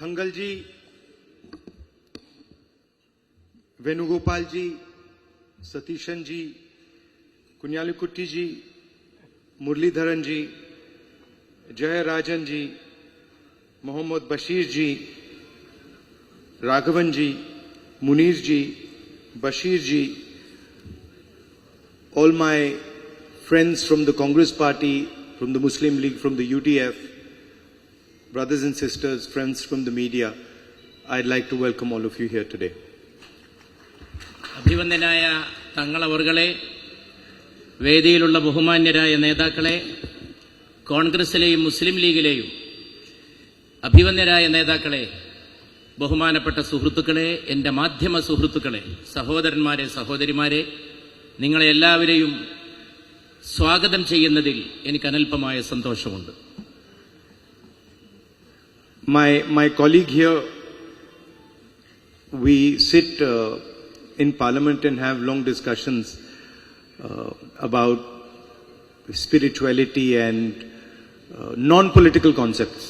Thangal ji, Venugopal ji, Satishan ji, Kunyalikutty ji, Murlidharan ji, Jaya Rajan ji, Mohammad Bashir ji, Raghavan ji, Munir ji, Bashir ji, all my friends from the Congress Party, from the Muslim League, from the UDF, brothers and sisters, friends from the media, I'd like to welcome all of you here today. അഭിവന്ദനായ തങ്ങളവർകളെ, വേദിയിലുള്ള ബഹുമാന്യരായ നേതാക്കളെ, കോൺഗ്രസിലെയും മുസ്ലിം ലീഗിലെയും അഭിവന്ദനായ നേതാക്കളെ, ബഹുമാനപ്പെട്ട സുഹൃത്തുക്കളെ, എൻ്റെ മാധ്യമ സുഹൃത്തുക്കളെ, സഹോദരന്മാരെ, സഹോദരിമാരെ, നിങ്ങളെ എല്ലാവരെയും സ്വാഗതം ചെയ്യുന്നതിൽ എനിക്ക് അനൽപമായ സന്തോഷമുണ്ട്. My colleague here, we sit in Parliament and have long discussions about spirituality and non-political concepts.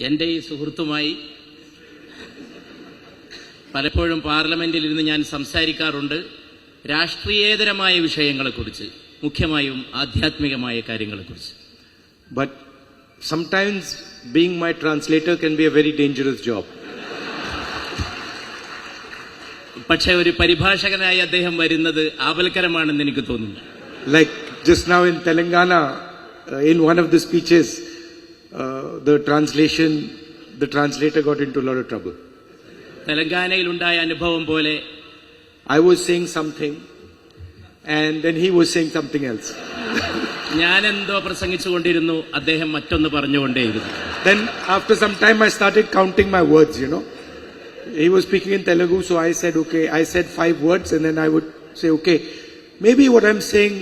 എൻ്റെ ഈ സുഹൃത്തുമായി പലപ്പോഴും പാർലമെന്റിൽ ഇരുന്ന് ഞാൻ സംസാരിക്കാറുണ്ട് രാഷ്ട്രീയേതരമായ വിഷയങ്ങളെക്കുറിച്ച്, മുഖ്യമായും ആധ്യാത്മികമായ കാര്യങ്ങളെക്കുറിച്ച്. But sometimes being my translator can be a very dangerous job. പക്ഷേ ഒരു പരിഭാഷകനായി അദ്ദേഹം വരുന്നത് ആപൽക്കരമാണെന്ന് എനിക്ക് തോന്നുന്നു. Like just now in Telangana, in one of the speeches, the translator got into a lot of trouble. തെലങ്കാനയിൽ ഉണ്ടായ അനുഭവം പോലെ I was saying something and then he was saying something else. ഞാൻ എന്തോ പ്രസംഗിച്ചുകൊണ്ടിരുന്നു, അദ്ദേഹം മറ്റൊന്ന് പറഞ്ഞുകൊണ്ടേയിരുന്നു. Then after some time I started counting my words, you know. He was speaking in Telugu, so I said, okay, I said 5 words and then I would say, okay, maybe what I'm saying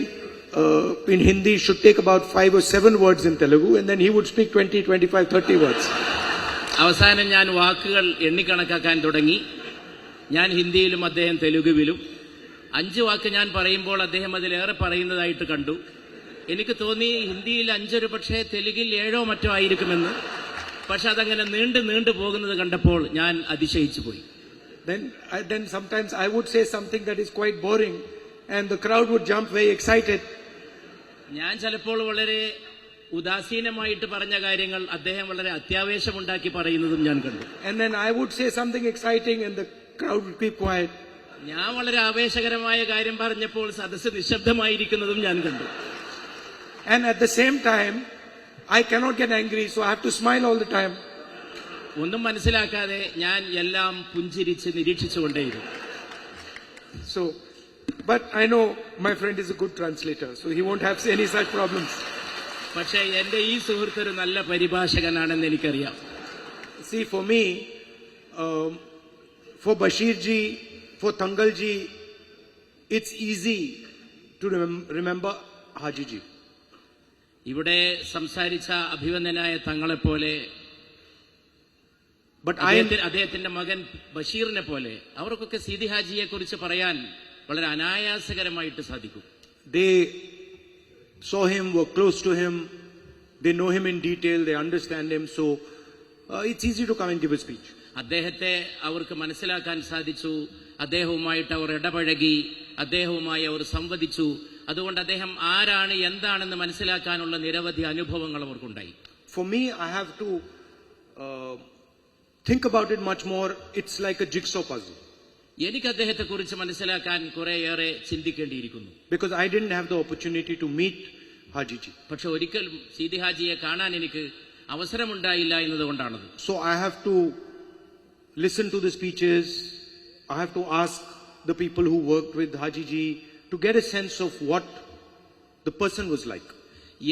in Hindi should take about 5 or 7 words in Telugu, and then he would speak 20, 25, 30 words. അവസാനം ഞാൻ വാക്കുകൾ എണ്ണിക്കണക്കാക്കാൻ തുടങ്ങി. ഞാൻ ഹിന്ദിയിലും അദ്ദേഹം തെലുഗുവിലും. 5 വാക്ക് ഞാൻ പറയുമ്പോൾ അദ്ദേഹം അതിലേറെ പറയുന്നതായിട്ട് കണ്ടു. എനിക്ക് തോന്നി ഹിന്ദിയിൽ 5 പക്ഷേ തെലുങ്കിൽ 7 മറ്റോ ആയിരിക്കുമെന്ന്. പക്ഷെ അതങ്ങനെ നീണ്ടു പോകുന്നത് കണ്ടപ്പോൾ ഞാൻ അതിശയിച്ചു പോയി. Then sometimes I would say something that is quite boring and the crowd would jump very excited. ഞാൻ ചിലപ്പോൾ വളരെ ഉദാസീനമായിട്ട് പറഞ്ഞ കാര്യങ്ങൾ അദ്ദേഹം വളരെ അത്യാവേശമുണ്ടാക്കി പറയുന്നതും ഞാൻ കണ്ടു. And then I would say something exciting and the crowd would keep quiet. ഞാൻ വളരെ ആവേശകരമായ കാര്യം പറഞ്ഞപ്പോൾ സദസ്സ് നിശബ്ദമായിരിക്കുന്നതും ഞാൻ കണ്ടു. And at the same time I cannot get angry, so I have to smile all the time. ഒന്നും മനസ്സിലാക്കാതെ ഞാൻ എല്ലാം പുഞ്ചിരിച്ച് നിരീക്ഷിച്ചുകൊണ്ടേയിരുന്നു. So, but I know my friend is a good translator, so he won't have any such problems. പക്ഷേ എന്റെ ഈ സുഹൃത്ത് ഒരു നല്ല പരിഭാഷകനാണെന്ന് എനിക്കറിയാം. See, for me, for Bashir ji, for Thangal ji, it's easy to remember Haji ji. ഇവിടെ സംസാരിച്ച അഭിവന്ദനായ തങ്ങളെപ്പോലെ, അദ്ദേഹത്തിന്റെ മകൻ ബഷീറിനെ പോലെ അവർക്കൊക്കെ സീതി ഹാജിയെ കുറിച്ച് പറയാൻ വളരെ അനായാസകരമായിട്ട് സാധിക്കും. They saw him, were close to him, they know him in detail, they understand him, so it's easy to come and give a speech. അദ്ദേഹത്തെ അവർക്ക് മനസ്സിലാക്കാൻ സാധിച്ചു, അദ്ദേഹവുമായിട്ട് അവർ ഇടപഴകി, അദ്ദേഹവുമായി അവർ സംവദിച്ചു. അതുകൊണ്ട് അദ്ദേഹം ആരാണ് എന്താണെന്ന് മനസ്സിലാക്കാനുള്ള നിരവധി അനുഭവങ്ങൾ അവർക്കുണ്ടായി. For me, I have to think about it much more. It's like a jigsaw puzzle. എനിക്ക് അദ്ദേഹത്തെ കുറിച്ച് മനസ്സിലാക്കാൻ കുറേയേറെ ചിന്തിക്കേണ്ടിയിരിക്കുന്നു. Because I didn't have the opportunity to meet Haji ji. പക്ഷെ ഒരിക്കലും സീതി ഹാജിയെ കാണാൻ എനിക്ക് അവസരമുണ്ടായില്ല എന്നതുകൊണ്ടാണത്. So I have to listen to the speeches. I have to ask the people who worked with Haji ji to get a sense of what the person was like.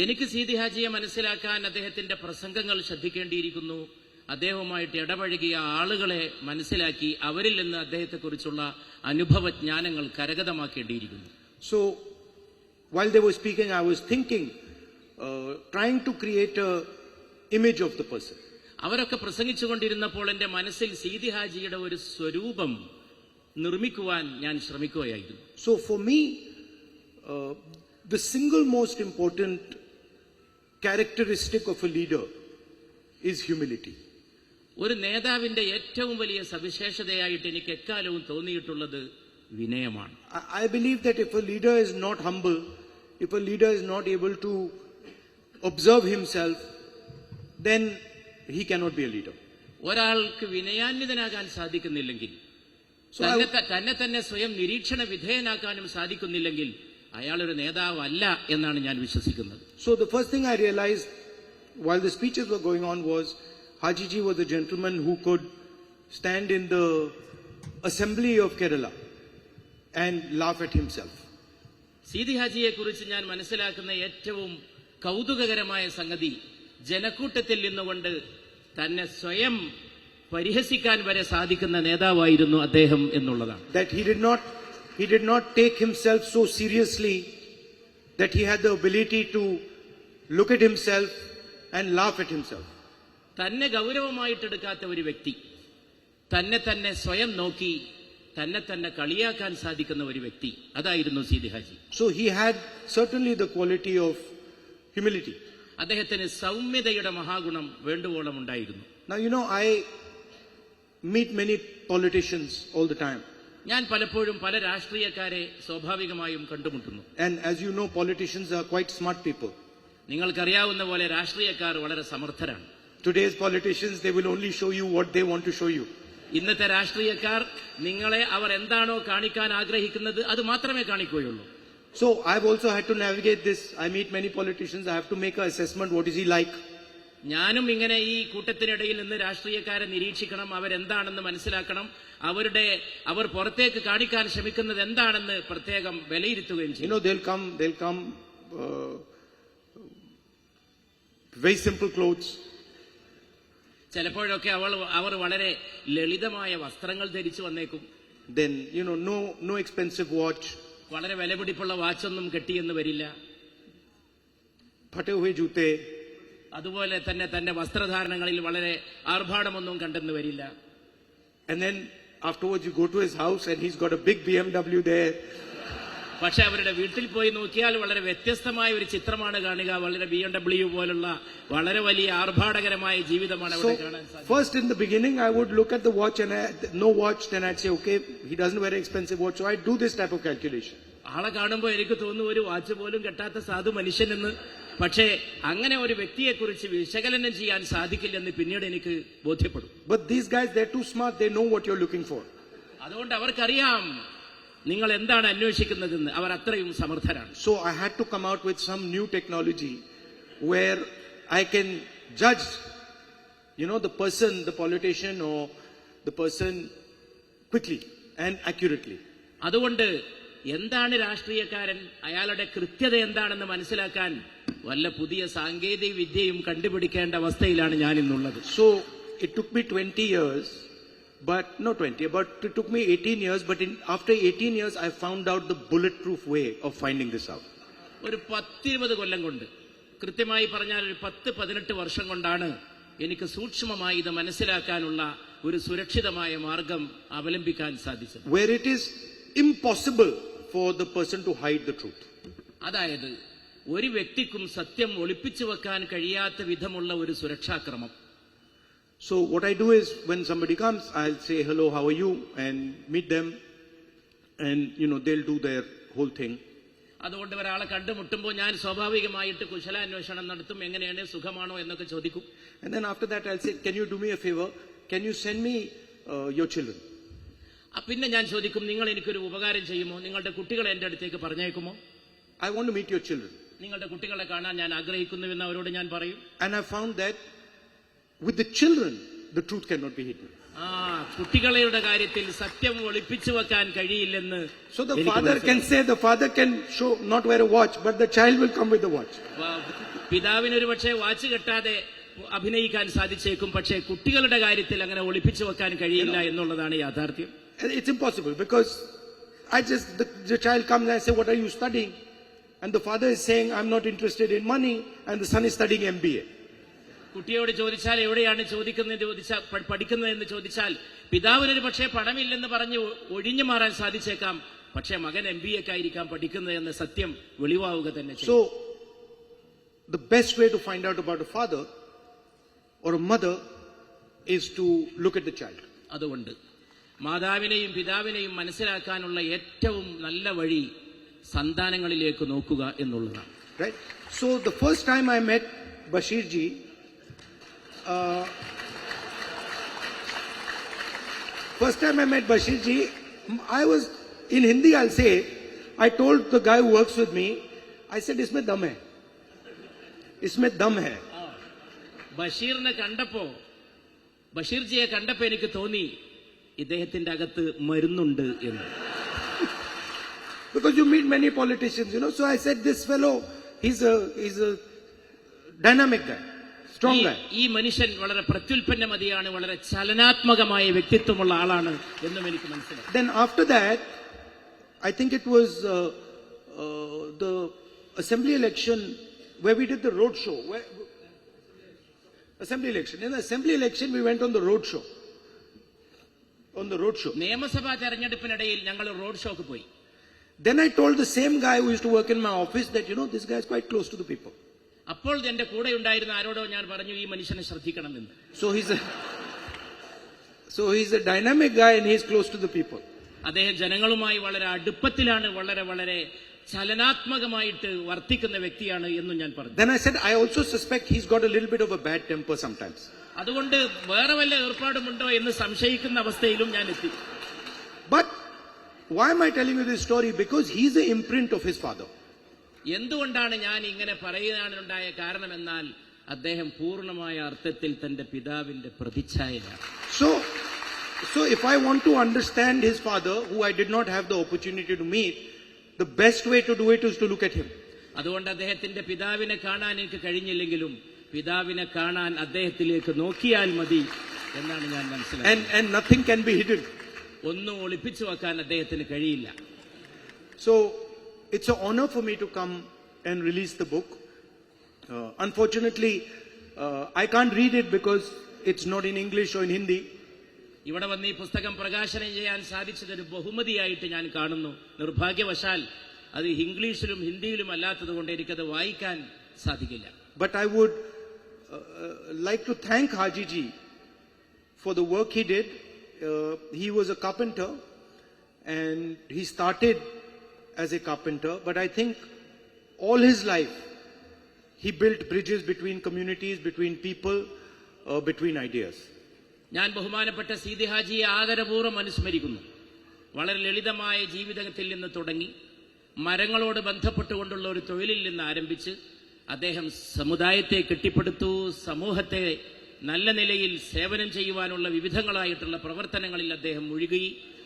എനിക്ക് സീതി ഹാജിയെ മനസ്സിലാക്കാൻ അദ്ദേഹത്തിന്റെ പ്രസംഗങ്ങൾ ശ്രദ്ധിക്കേണ്ടിയിരിക്കുന്നു. അദ്ദേഹവുമായിട്ട് ഇടപഴകിയ ആളുകളെ മനസ്സിലാക്കി അവരിൽ നിന്ന് അദ്ദേഹത്തെക്കുറിച്ചുള്ള അനുഭവജ്ഞാനങ്ങൾ കരഗതമാക്കേണ്ടിയിരിക്കുന്നു. So while they were speaking, I was thinking, trying to create a image of the person. അവരൊക്കെ പ്രസംഗിച്ചുകൊണ്ടിരുന്നപ്പോൾ എന്റെ മനസ്സിൽ സീതി ഹാജിയുടെ ഒരു സ്വരൂപം നിർമ്മിക്കുവാൻ ഞാൻ ശ്രമിക്കുകയായിരുന്നു. So for me, the single most important characteristic of a leader is humility. ഒരു നേതാവിന്റെ ഏറ്റവും വലിയ സവിശേഷതയായിട്ട് എനിക്ക് എക്കാലവും തോന്നിയിട്ടുള്ളത് വിനയമാണ്. I believe that if a leader is not humble, if a leader is not able to observe himself, then he cannot be a leader. ഒരാൾക്ക് വിനയാന്വിതനാകാൻ സാധിക്കുന്നില്ലെങ്കിൽ, തന്നെ തന്നെ സ്വയം നിരീക്ഷണ വിധേയനാക്കാനും സാധിക്കുന്നില്ലെങ്കിൽ അയാൾ ഒരു നേതാവല്ല എന്നാണ് ഞാൻ വിശ്വസിക്കുന്നത്. So the first thing I realized while the speeches were going on was Hajiji was a gentleman who could stand in the assembly of Kerala and laugh at himself. Seethi ഹാജിയെ കുറിച്ച് ഞാൻ മനസ്സിലാക്കുന്ന ഏറ്റവും കൗതുകകരമായ സംഗതി ജനക്കൂട്ടത്തിൽ നിന്നുകൊണ്ട് തന്നെ സ്വയം പരിഹസിക്കാൻ വരെ സാധിക്കുന്ന നേതാവായിരുന്നു അദ്ദേഹം എന്നുള്ളതാണ്. That he did not take himself so seriously that he had the ability to look at himself and laugh at himself. തന്നെ ഗൗരവമായിട്ടെടുക്കാത്ത ഒരു വ്യക്തി, തന്നെ തന്നെ സ്വയം നോക്കി തന്നെ തന്നെ കളിയാക്കാൻ സാധിക്കുന്ന ഒരു വ്യക്തി, അതായിരുന്നു Seethi Haji. So he had certainly the quality of humility. അദ്ദേഹത്തിന് സൗമ്യതയുടെ മഹാഗുണം വേണ്ടുവോളം ഉണ്ടായിരുന്നു. Now I meet many politicians all the time. ഞാൻ പലപ്പോഴും പല രാഷ്ട്രീയക്കാരെ സ്വാഭാവികമായും കണ്ടുമുട്ടുന്നു. And as you know, politicians are quite smart people. നിങ്ങൾക്കറിയാവുന്ന പോലെ രാഷ്ട്രീയക്കാർ വളരെ സമർത്ഥരാണ്. Today's politicians, they will only show you what they want to show you. ഇന്നത്തെ രാഷ്ട്രീയക്കാർ നിങ്ങളെ അവർ എന്താണോ കാണിക്കാൻ ആഗ്രഹിക്കുന്നത് അത് മാത്രമേ കാണിക്കുകയുള്ളൂ. So I've also had to navigate this. I meet many politicians. I have to make an assessment. What is he like? ഞാനും ഇങ്ങനെ ഈ കൂട്ടത്തിനിടയിൽ നിന്ന് രാഷ്ട്രീയക്കാരെ നിരീക്ഷിക്കണം, അവരെന്താണെന്ന് മനസ്സിലാക്കണം, അവർ പുറത്തേക്ക് കാണിക്കാൻ ശ്രമിക്കുന്നത് എന്താണെന്ന് പ്രത്യേകം വിലയിരുത്തുകയും ചെയ്യും. They'll come very simple clothes. ചിലപ്പോഴൊക്കെ അവർ വളരെ ലളിതമായ വസ്ത്രങ്ങൾ ധരിച്ചു വന്നേക്കും. Then no expensive watch. വളരെ വിലപിടിപ്പുള്ള വാച്ചൊന്നും കെട്ടിയെന്ന് വരില്ല. ഫटे हुए जूते. അതുപോലെ തന്നെ തന്റെ വസ്ത്രധാരണങ്ങളിൽ വളരെ ആർഭാടമൊന്നും കണ്ടെന്ന് വരില്ല. And then afterwards you go to his house and he's got a big BMW there. പക്ഷെ അവരുടെ വീട്ടിൽ പോയി നോക്കിയാൽ വളരെ വ്യത്യസ്തമായ ഒരു ചിത്രമാണ് കാണുക. വളരെ BMW പോലുള്ള വളരെ വലിയ ആർഭാടകരമായ ജീവിതമാണ് അവിടെ കാണാൻ സാധിക്കുക. First in the beginning I would look at the watch and no watch, then I'd say okay, he doesn't wear an expensive watch, so I do this type of calculation. ആളെ കാണുമ്പോൾ എനിക്ക് തോന്നുന്നു ഒരു വാച്ച് പോലും കെട്ടാത്ത സാധു മനുഷ്യനെന്ന്. പക്ഷേ അങ്ങനെ ഒരു വ്യക്തിയെക്കുറിച്ച് വിശകലനം ചെയ്യാൻ സാധിക്കില്ലെന്ന് പിന്നീട് എനിക്ക് ബോധ്യപ്പെടും. But these guys, they're too smart, they know what you're looking for. അതുകൊണ്ട് അവർക്കറിയാം നിങ്ങൾ എന്താണ് അന്വേഷിക്കുന്നതെന്ന്. അവർ അത്രയും സമർത്ഥരാണ്. So I had to come out with some new technology where I can judge the person, the politician or the person quickly and accurately. അതുകൊണ്ട് എന്താണ് രാഷ്ട്രീയക്കാരൻ, അയാളുടെ കൃത്യത എന്താണെന്ന് മനസ്സിലാക്കാൻ വല്ല പുതിയ സാങ്കേതിക വിദ്യയും കണ്ടുപിടിക്കേണ്ട അവസ്ഥയിലാണ് ഞാൻ ഇന്നുള്ളത്. So it took me 20 years, but it took me 18 years, but after 18 years I found out the bulletproof way of finding this out. ഒരു 10-20 കൊല്ലം കൊണ്ട്, കൃത്യമായി പറഞ്ഞാൽ ഒരു 10-18 വർഷം കൊണ്ടാണ് എനിക്ക് സൂക്ഷ്മമായി ഇത് മനസ്സിലാക്കാനുള്ള ഒരു സുരക്ഷിതമായ മാർഗം അവലംബിക്കാൻ സാധിച്ചത്. Where it is impossible for the person to hide the truth. അതായത് ഒരു വ്യക്തിക്കും സത്യം ഒളിപ്പിച്ചു വെക്കാൻ കഴിയാത്ത വിധമുള്ള ഒരു സുരക്ഷാക്രമം. So what I do is when somebody comes, I'll say hello, how are you, and meet them, and they'll do their whole thing. അതുകൊണ്ട് ഒരാളെ കണ്ടുമുട്ടുമ്പോൾ ഞാൻ സ്വാഭാവികമായിട്ട് കുശലാന്വേഷണം നടത്തും, എങ്ങനെയാണ്, സുഖമാണോ എന്നൊക്കെ ചോദിക്കും. And then after that I'll say, can you do me a favor, can you send me your children? പിന്നെ ഞാൻ ചോദിക്കും, നിങ്ങൾ എനിക്കൊരു ഉപകാരം ചെയ്യുമോ, നിങ്ങളുടെ കുട്ടികളെ എന്റെ അടുത്തേക്ക് പറഞ്ഞേക്കുമോ? I want to meet your children. നിങ്ങളുടെ കുട്ടികളെ കാണാൻ ഞാൻ ആഗ്രഹിക്കുന്നുവെന്ന് അവരോട് ഞാൻ പറയും. And I found that with the children the truth cannot be hidden. കുട്ടികളുടെ കാര്യത്തിൽ സത്യം ഒളിപ്പിച്ചു വെക്കാൻ കഴിയില്ലെന്ന്. So the father can show not wear a watch, but the child will come with the watch. പിതാവിന് ഒരു പക്ഷേ വാച്ച് കെട്ടാതെ അഭിനയിക്കാൻ സാധിച്ചേക്കും, പക്ഷേ കുട്ടികളുടെ കാര്യത്തിൽ അങ്ങനെ ഒളിപ്പിച്ചു വെക്കാൻ കഴിയില്ല എന്നുള്ളതാണ് യാഥാർത്ഥ്യം. It's impossible because the child comes and I say, what are you studying? And the father is saying, I'm not interested in money, and the son is studying MBA. കുട്ടിയോട് ചോദിച്ചാൽ എവിടെയാണ് പഠിക്കുന്നതെന്ന് ചോദിച്ചാൽ പിതാവിനൊരു പക്ഷേ പണമില്ലെന്ന് പറഞ്ഞ് ഒഴിഞ്ഞു മാറാൻ സാധിച്ചേക്കാം, പക്ഷേ മകൻ MBAക്കായിരിക്കാം പഠിക്കുന്നത് എന്ന സത്യം വെളിവാവുക തന്നെ ചെയ്യും. So the best way to find out about a father or a mother is to look at the child. അതുകൊണ്ട് മാതാവിനെയും പിതാവിനെയും മനസ്സിലാക്കാനുള്ള ഏറ്റവും നല്ല വഴി സന്താനങ്ങളിലേക്ക് നോക്കുക എന്നുള്ളതാണ്. Right? So the first time I met Bashir ji, I was in Hindi, I'll say, I told the guy who works with me, I said, इसमें दम है, इसमें दम है. ബഷീർജിയെ കണ്ടപ്പോ എനിക്ക് തോന്നി ഇദ്ദേഹത്തിന്റെ അകത്ത് മരുന്നുണ്ട് എന്ന്. Because you meet many politicians, so I said, this fellow, he's a dynamic guy, strong guy. ഈ മനുഷ്യൻ വളരെ പ്രത്യുൽപ്പന്നമതിയാണ്, വളരെ ചലനാത്മകമായ വ്യക്തിത്വമുള്ള ആളാണ് എന്നും എനിക്ക് മനസ്സിലായി. Then after that, I think it was the assembly election where we did the road show. Assembly election. In the assembly election, we went on the road show. നിയമസഭാ തെരഞ്ഞെടുപ്പിനിടയിൽ ഞങ്ങൾ റോഡ് ഷോക്ക് പോയി. Then I told the same guy who used to work in my office that, this guy is quite close to the people. അപ്പോൾ എന്റെ കൂടെ ഉണ്ടായിരുന്ന ആരോടോ ഞാൻ പറഞ്ഞു, ഈ മനുഷ്യനെ ശ്രദ്ധിക്കണമെന്ന്. So he's a dynamic guy and he's close to the people. അദ്ദേഹം ജനങ്ങളുമായി വളരെ അടുപ്പത്തിലാണ്, വളരെ വളരെ ചലനാത്മകമായിട്ട് വർത്തിക്കുന്ന വ്യക്തിയാണ് എന്നും ഞാൻ പറഞ്ഞു. Then I said, I also suspect he's got a little bit of a bad temper sometimes. അതുകൊണ്ട് വേറെ വല്ല ഏർപ്പാടുമുണ്ടോ എന്ന് സംശയിക്കുന്ന അവസ്ഥയിലും ഞാൻ എത്തി. But why am I telling you this story? Because he's the imprint of his father. എന്തുകൊണ്ടാണ് ഞാൻ ഇങ്ങനെ പറയാനുണ്ടായ കാരണം എന്നാൽ അദ്ദേഹം പൂർണ്ണമായ അർത്ഥത്തിൽ തന്റെ പിതാവിന്റെ പ്രതിച്ഛായയാണ്. So if I want to understand his father, who I did not have the opportunity to meet, the best way to do it is to look at him. അതുകൊണ്ട് അദ്ദേഹത്തിന്റെ പിതാവിനെ കാണാൻ എനിക്ക് കഴിഞ്ഞില്ലെങ്കിലും പിതാവിനെ കാണാൻ അദ്ദേഹത്തിലേക്ക് നോക്കിയാൽ മതി എന്നാണ് ഞാൻ മനസ്സിലാക്കുന്നത്. And nothing can be hidden. ഒന്നും ഒളിപ്പിച്ചു വെക്കാൻ അദ്ദേഹത്തിന് കഴിയില്ല. So it's an honor for me to come and release the book. Unfortunately, I can't read it because it's not in English or in Hindi. ഇവിടെ വന്ന് ഈ പുസ്തകം പ്രകാശനം ചെയ്യാൻ സാധിച്ചതൊരു ബഹുമതിയായിട്ട് ഞാൻ കാണുന്നു. നിർഭാഗ്യവശാൽ അത് ഇംഗ്ലീഷിലും ഹിന്ദിയിലും അല്ലാത്തതുകൊണ്ട് എനിക്കത് വായിക്കാൻ സാധിക്കില്ല. But I would like to thank Haji ji for the work he did. He was a carpenter and he started as a carpenter, but I think all his life he built bridges between communities, between people, between ideas. ഞാൻ ബഹുമാനപ്പെട്ട സീതി ഹാജിയെ ആദരപൂർവ്വം അനുസ്മരിക്കുന്നു. വളരെ ലളിതമായ ജീവിതത്തിൽ നിന്ന് തുടങ്ങി മരങ്ങളോട് ബന്ധപ്പെട്ടുകൊണ്ടുള്ള ഒരു തൊഴിലിൽ നിന്ന് ആരംഭിച്ച് അദ്ദേഹം സമുദായത്തെ കെട്ടിപ്പടുത്തു, സമൂഹത്തെ നല്ല നിലയിൽ സേവനം ചെയ്യുവാനുള്ള വിവിധങ്ങളായിട്ടുള്ള പ്രവർത്തനങ്ങളിൽ അദ്ദേഹം മുഴുകി.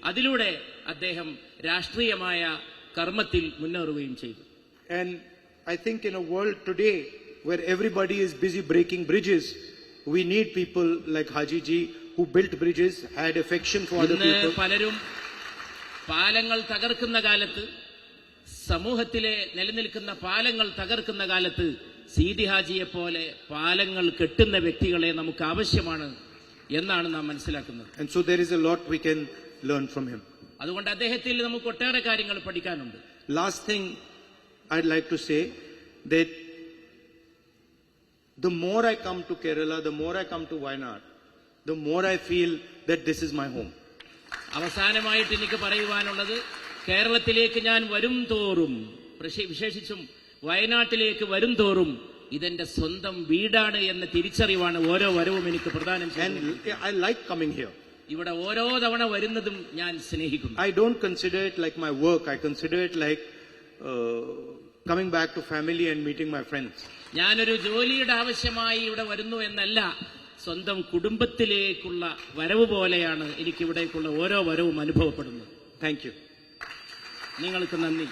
അതിലൂടെ അദ്ദേഹം രാഷ്ട്രീയമായ കർമ്മത്തിൽ മുന്നേറുകയും ചെയ്തു. And I think in a world today where everybody is busy breaking bridges, we need people like Haji ji who built bridges, had affection for other people. പലരും പാലങ്ങൾ തകർക്കുന്ന കാലത്ത്, സമൂഹത്തിലെ നിലനിൽക്കുന്ന പാലങ്ങൾ തകർക്കുന്ന കാലത്ത് സീതി ഹാജിയെ പോലെ പാലങ്ങൾ കെട്ടുന്ന വ്യക്തികളെ നമുക്ക് ആവശ്യമാണ് എന്നാണ് നാം മനസ്സിലാക്കുന്നത്. And so there is a lot we can learn from him. അതുകൊണ്ട് അദ്ദേഹത്തിൽ നമുക്ക് ഒട്ടേറെ കാര്യങ്ങൾ പഠിക്കാനുണ്ട്. Last thing I'd like to say that the more I come to Kerala, the more I come to Wayanad, the more I feel that this is my home. അവസാനമായിട്ട് എനിക്ക് പറയുവാനുള്ളത്, കേരളത്തിലേക്ക് ഞാൻ വരും തോറും, വിശേഷിച്ചും വയനാട്ടിലേക്ക് വരും തോറും ഇതെന്റെ സ്വന്തം വീടാണ് എന്ന തിരിച്ചറിവാണ് ഓരോ വരവും എനിക്ക് പ്രദാനം ചെയ്യുന്നത്. I like coming here. ഇവിടെ ഓരോ തവണ വരുന്നതും ഞാൻ സ്നേഹിക്കുന്നു. I don't consider it like my work. I consider it like coming back to family and meeting my friends. ഞാനൊരു ജോലിയുടെ ആവശ്യമായി ഇവിടെ വരുന്നു എന്നല്ല, സ്വന്തം കുടുംബത്തിലേക്കുള്ള വരവ് പോലെയാണ് എനിക്കിവിടേക്കുള്ള ഓരോ വരവും അനുഭവപ്പെടുന്നത്. Thank you. നിങ്ങൾക്ക് നന്ദി.